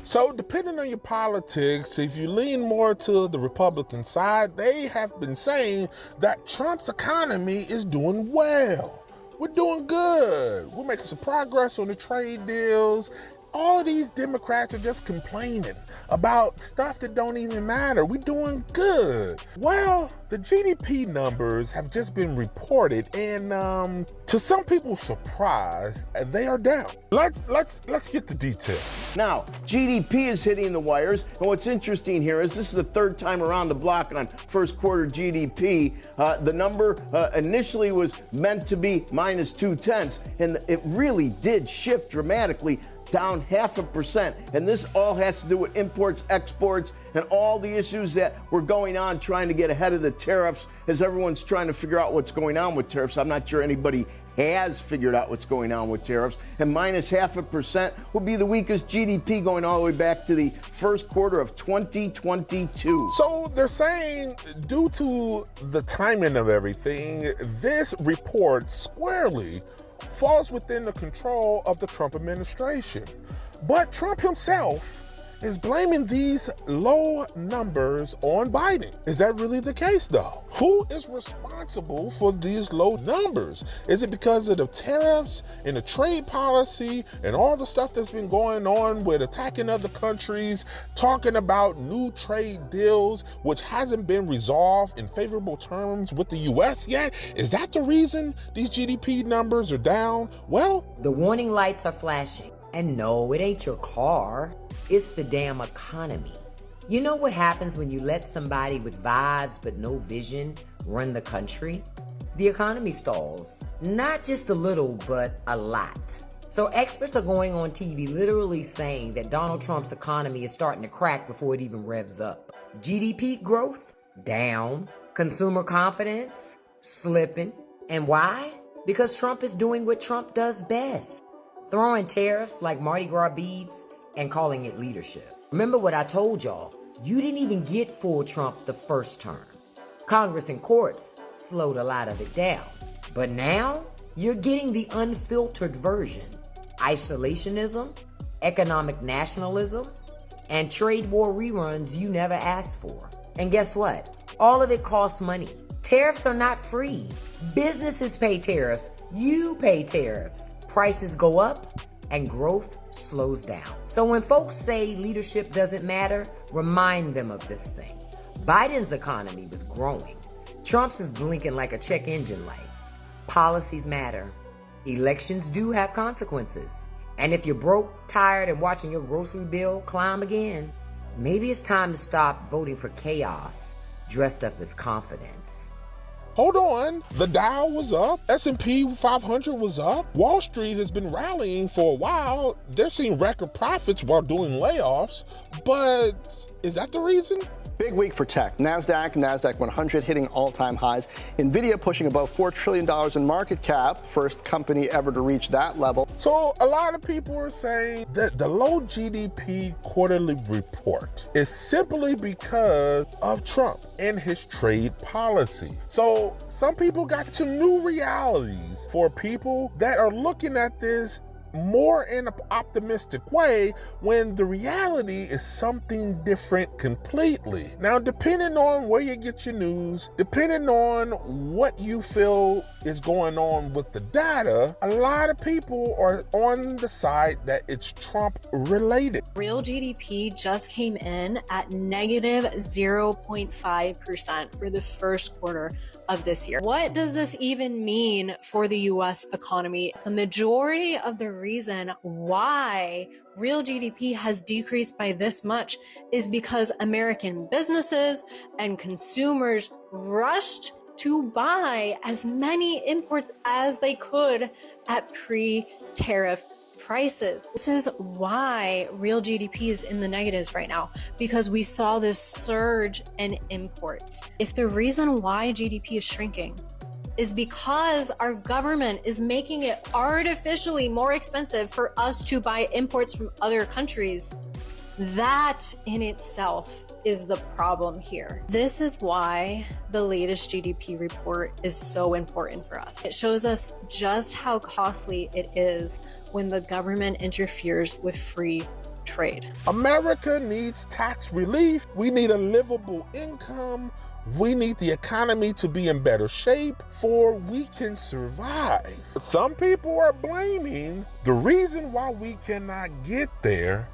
So depending on your politics, if you lean more to the Republican side, they have been saying that Trump's economy is doing well. We're doing good. We're making some progress on the trade deals. All of these Democrats are just complaining about stuff that don't even matter. We're doing good. Well, the GDP numbers have just been reported, and to some people's surprise, they are down. Let's get the details. Now, GDP is hitting the wires, and what's interesting here is this is the third time around the block on first quarter GDP. The number initially was meant to be minus 0.2, and it really did shift dramatically, down 0.5%. And this all has to do with imports, exports, and all the issues that were going on trying to get ahead of the tariffs as everyone's trying to figure out what's going on with tariffs. I'm not sure anybody has figured out what's going on with tariffs. And minus 0.5% will be the weakest GDP going all the way back to the first quarter of 2022. So they're saying due to the timing of everything, this report squarely falls within the control of the Trump administration. But Trump himself is blaming these low numbers on Biden. Is that really the case, though? Who is responsible for these low numbers? Is it because of the tariffs and the trade policy and all the stuff that's been going on with attacking other countries, talking about new trade deals, which hasn't been resolved in favorable terms with the U.S. yet? Is that the reason these GDP numbers are down? Well, the warning lights are flashing. And no, it ain't your car. It's the damn economy. You know what happens when you let somebody with vibes but no vision run the country? The economy stalls. Not just a little, but a lot. So experts are going on TV literally saying that Donald Trump's economy is starting to crack before it even revs up. GDP growth? Down. Consumer confidence? Slipping. And why? Because Trump is doing what Trump does best. Throwing tariffs like Mardi Gras beads and calling it leadership. Remember what I told y'all, you didn't even get full Trump the first term. Congress and courts slowed a lot of it down. But now, you're getting the unfiltered version. Isolationism, economic nationalism, and trade war reruns you never asked for. And guess what? All of it costs money. Tariffs are not free. Businesses pay tariffs, you pay tariffs. Prices go up and growth slows down. So when folks say leadership doesn't matter, remind them of this thing. Biden's economy was growing. Trump's is blinking like a check engine light. Policies matter. Elections do have consequences. And if you're broke, tired, and watching your grocery bill climb again, maybe it's time to stop voting for chaos dressed up as confidence. Hold on, the Dow was up, S&P 500 was up, Wall Street has been rallying for a while, they're seeing record profits while doing layoffs, but is that the reason? Big week for tech. NASDAQ 100 hitting all-time highs. NVIDIA pushing above $4 trillion in market cap. First company ever to reach that level. So a lot of people are saying that the low GDP quarterly report is simply because of Trump and his trade policy. So some people got some new realities for people that are looking at this more in an optimistic way when the reality is something different completely. Now, depending on where you get your news, depending on what you feel is going on with the data, a lot of people are on the side that it's Trump related. Real GDP just came in at negative 0.5% for the first quarter of this year. What does this even mean for the US economy? The majority of the reason why real GDP has decreased by this much is because American businesses and consumers rushed to buy as many imports as they could at pre-tariff prices. This is why real GDP is in the negatives right now, because we saw this surge in imports. If the reason why GDP is shrinking is because our government is making it artificially more expensive for us to buy imports from other countries, that in itself is the problem here. This is why the latest GDP report is so important for us. It shows us just how costly it is when the government interferes with free trade. America needs tax relief. We need a livable income. We need the economy to be in better shape for we can survive. Some people are blaming the reason why we cannot get there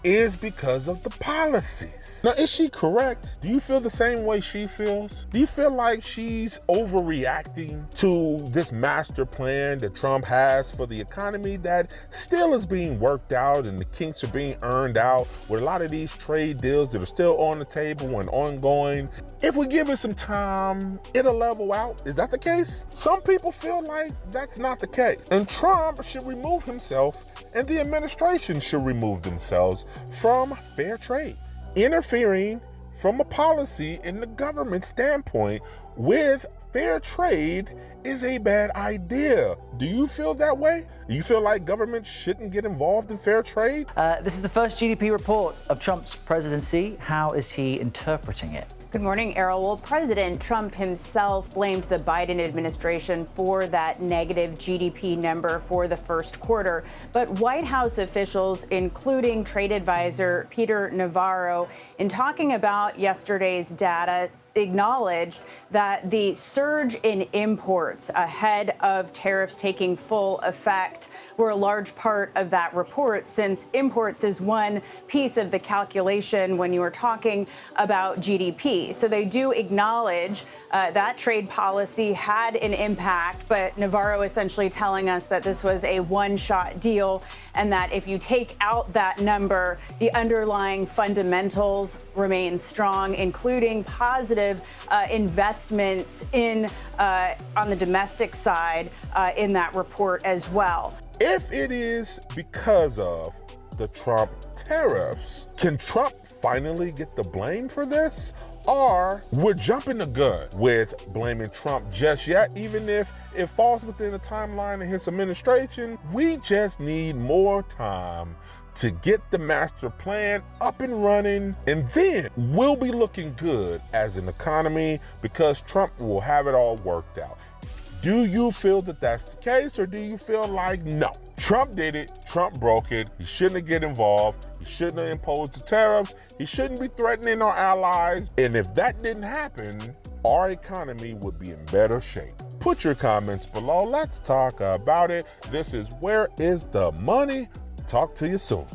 is because of the policies. Now, is she correct? Do you feel the same way she feels? Do you feel like she's overreacting to this master plan that Trump has for the economy that still is being worked out and the kinks are being earned out with a lot of these trade deals that are still on the table and ongoing? If we give it some time, it'll level out. Is that the case? Some people feel like that's not the case. And Trump should remove himself and the administration should remove themselves from fair trade. Interfering from a policy in the government standpoint with fair trade is a bad idea. Do you feel that way? Do you feel like government shouldn't get involved in fair trade? This is the first GDP report of Trump's presidency. How is he interpreting it? Good morning, Errol. Well, President Trump himself blamed the Biden administration for that negative GDP number for the first quarter. But White House officials, including trade advisor Peter Navarro, in talking about yesterday's data, acknowledged that the surge in imports ahead of tariffs taking full effect were a large part of that report, since imports is one piece of the calculation when you are talking about GDP. So they do acknowledge that trade policy had an impact, but Navarro essentially telling us that this was a one-shot deal and that if you take out that number, the underlying fundamentals remain strong, including positive investments in on the domestic side in that report as well. If it is because of the Trump tariffs, can Trump finally get the blame for this? Or we're jumping the gun with blaming Trump just yet, even if it falls within the timeline of his administration? We just need more time to get the master plan up and running, and then we'll be looking good as an economy because Trump will have it all worked out. Do you feel that that's the case, or do you feel like, no, Trump did it, Trump broke it, he shouldn't get involved, he shouldn't have imposed the tariffs, he shouldn't be threatening our allies, and if that didn't happen, our economy would be in better shape? Put your comments below, let's talk about it. This is Where is the Money? Talk to you soon.